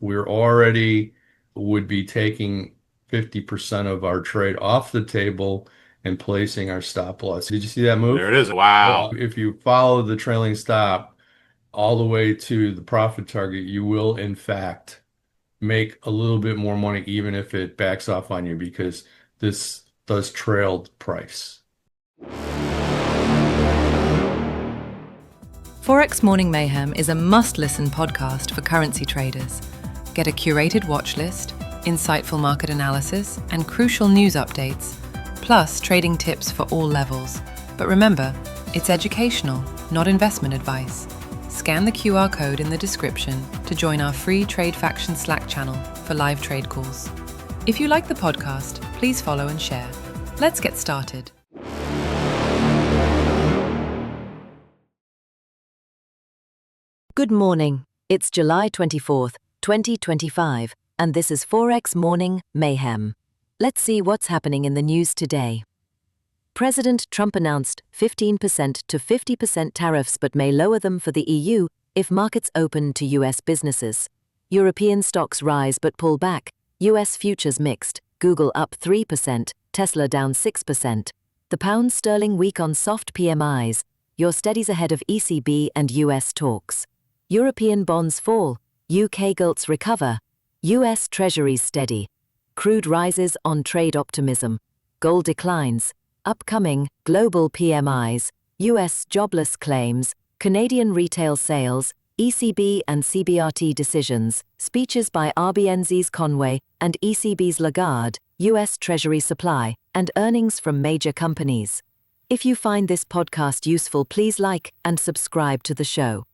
we're already would be taking 50% of our trade off the table and placing our stop loss. Did you see that move? There it is. Wow. If you follow the trailing stop all the way to the profit target, you will in fact make a little bit more money even if it backs off on you because this does trail price. Forex Morning Mayhem is a must-listen podcast for currency traders. Get a curated watch list, insightful market analysis, and crucial news updates, plus trading tips for all levels. But remember, it's educational, not investment advice. Scan the QR code in the description to join our free Trade Faction Slack channel for live trade calls. If you like the podcast, please follow and share. Let's get started. Good morning. It's July 24th, 2025, and this is Forex Morning Mayhem. Let's see what's happening in the news today. President Trump announced 15% to 50% tariffs but may lower them for the EU if markets open to US businesses. European stocks rise but pull back. US futures mixed. Google up 3%, Tesla down 6%. The pound sterling weak on soft PMIs. Your steadies ahead of ECB and US talks. European bonds fall, UK gilts recover, US Treasuries steady. Crude rises on trade optimism. Gold declines. Upcoming, global PMIs, US jobless claims, Canadian retail sales, ECB and CBRT decisions, speeches by RBNZ's Conway and ECB's Lagarde, US Treasury supply, and earnings from major companies. If you find this podcast useful, please like and subscribe to the show.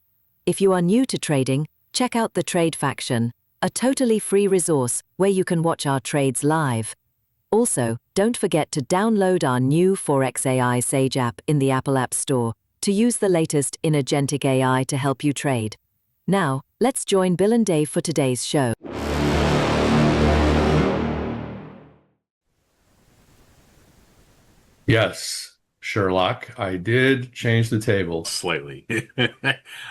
If you are new to trading, check out the Trade Faction, a totally free resource where you can watch our trades live. Also, don't forget to download our new Forex AI Sage app in the Apple App Store to use the latest in agentic AI to help you trade. Now, let's join Bill and Dave for today's show. Yes, Sherlock, I did change the tables. Slightly.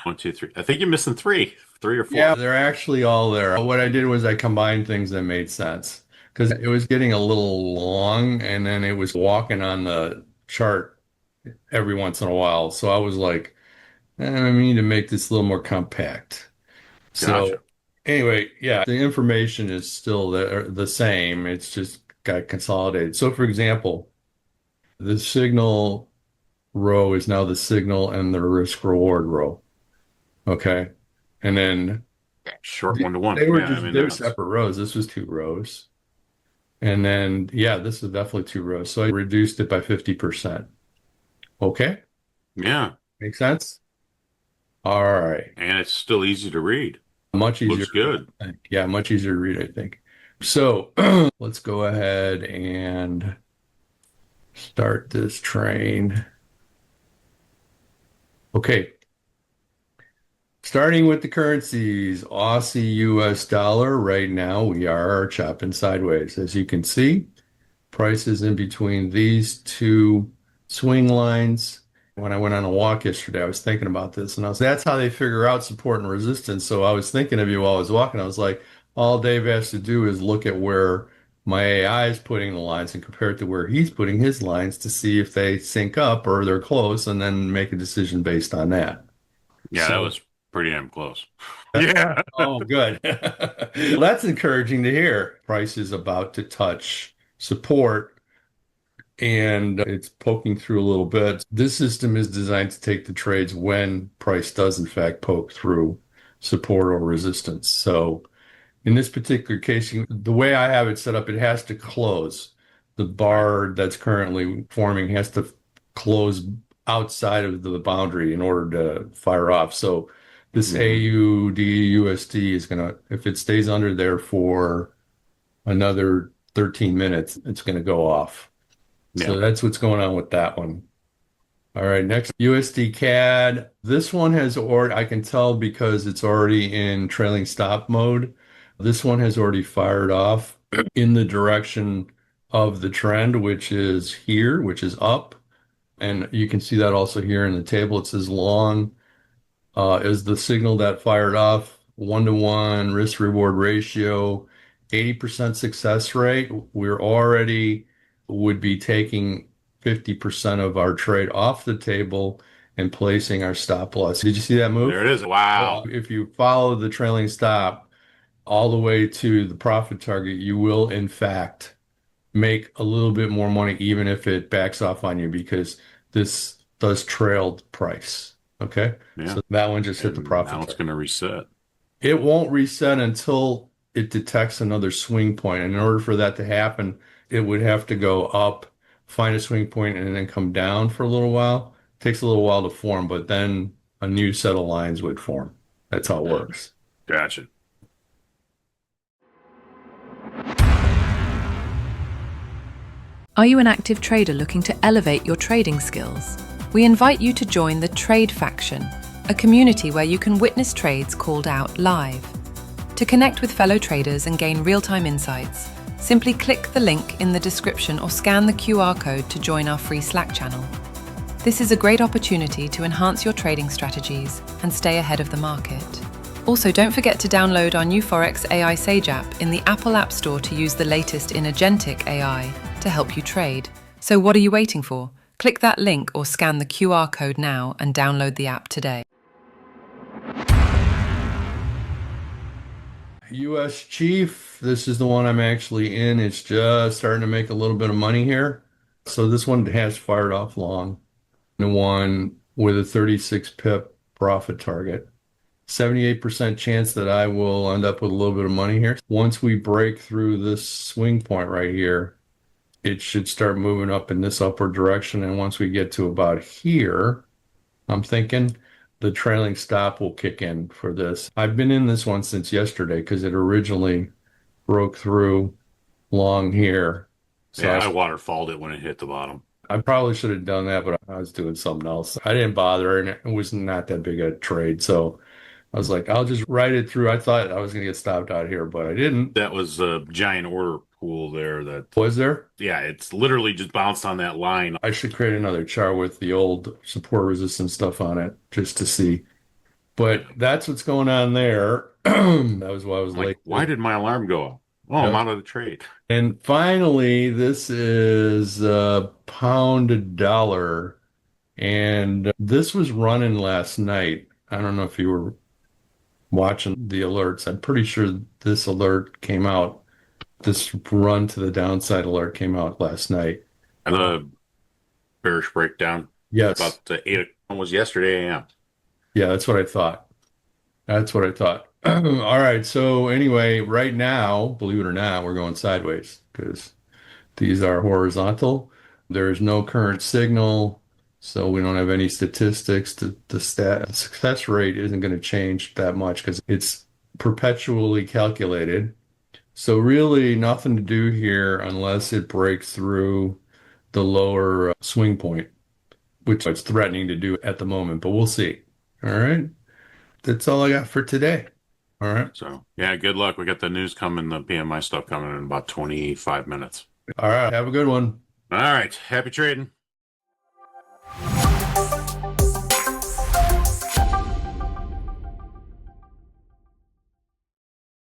1, 2, 3. I think you're missing three or four. Yeah, they're actually all there. What I did was I combined things that made sense because it was getting a little long and then it was walking on the chart every once in a while. So I was like, we need to make this a little more compact. So Gotcha. anyway, yeah, the information is still the same. It's just got consolidated. So for example, the signal row is now the signal and the risk reward row. Okay. And then Short 1-to-1. they were Yeah, I just mean, they were that's separate rows. This was two rows. And then yeah, this is definitely two rows. So I reduced it by 50%. Okay. yeah, Makes sense? All right. and it's still easy to read. Much easier. Looks good. I think. Yeah, much easier to read, I think. So let's go ahead and start this train. Okay. Starting with the currencies, Aussie US dollar. Right now, we are chopping sideways. As you can see, prices in between these two swing lines. When I went on a walk yesterday, I was thinking about this, and that's how they figure out support and resistance. So I was thinking of you while I was walking. I was like, all Dave has to do is look at where my AI is putting the lines and compare it to where he's putting his lines to see if they sync up or they're close, and then make a decision based on that. Yeah, that So was pretty damn close. Yeah. oh, good. Well, that's encouraging to hear. Price is about to touch support and it's poking through a little bit. This system is designed to take the trades when price does in fact poke through support or resistance. So in this particular case, the way I have it set up, it has to close. The bar that's currently forming has to close outside of the boundary in order to fire off. So this AUD USD is going to, if it stays under there for another 13 minutes, it's going to go off. Yeah. So that's what's going on with that one. All right, next USD CAD. This one has already, I can tell because it's already in trailing stop mode. This one has already fired off in the direction of the trend, which is here, which is up. And you can see that also here in the table. It says long is the signal that fired off. 1-to-1 risk reward ratio, 80% success rate. We're already would be taking 50% of our trade off the table and placing our stop loss. Did you see that move? There it is. Wow. If you follow the trailing stop all the way to the profit target, you will in fact make a little bit more money, even if it backs off on you, because this does trailed price. Okay. Yeah. So that one just hit the And profit now it's target. going to reset. It won't reset until it detects another swing point. And in order for that to happen, it would have to go up, find a swing point, and then come down for a little while. It takes a little while to form, but then a new set of lines would form. That's how it works. Gotcha. Are you an active trader looking to elevate your trading skills? We invite you to join the Trade Faction, a community where you can witness trades called out live. To connect with fellow traders and gain real-time insights, simply click the link in the description or scan the QR code to join our free Slack channel. This is a great opportunity to enhance your trading strategies and stay ahead of the market. Also, don't forget to download our new Forex AI Sage app in the Apple App Store to use the latest in agentic AI to help you trade. So what are you waiting for? Click that link or scan the QR code now and download the app today. US Chief, this is the one I'm actually in. It's just starting to make a little bit of money here. So this one has fired off long. The one with a 36 pip profit target. 78% chance that I will end up with a little bit of money here. Once we break through this swing point right here, it should start moving up in this upward direction. And once we get to about here, I'm thinking the trailing stop will kick in for this. I've been in this one since yesterday because it originally broke through long here. So Yeah, I waterfalled it when it hit the bottom. I probably should have done that, but I was doing something else. I didn't bother, and it was not that big a trade. So I was like, I'll just ride it through. I thought I was going to get stopped out here, but I didn't. That was a giant order pool there that, Was there? yeah, it's literally just bounced on that line. I should create another chart with the old support resistance stuff on it just to see. But that's what's going on there. That was why I was I'm like, late. why did my alarm go off? Oh, I'm out of the trade. And finally, this is pound to dollar. And this was running last night. I don't know if you were watching the alerts. I'm pretty sure this alert came out. This run to the downside alert came out last night. And the bearish breakdown Yes. about 8 o'clock was yesterday AM. Yeah, that's what I thought. That's what I thought. All right. So anyway, right now, believe it or not, we're going sideways because these are horizontal. There's no current signal, so we don't have any statistics. The success rate isn't going to change that much because it's perpetually calculated. So really nothing to do here unless it breaks through the lower swing point, which it's threatening to do at the moment, but we'll see. All right. That's all I got for today. All right. So, yeah, good luck. We got the news coming, the PMI stuff coming in about 25 minutes. All right. Have a good one. All right. Happy trading.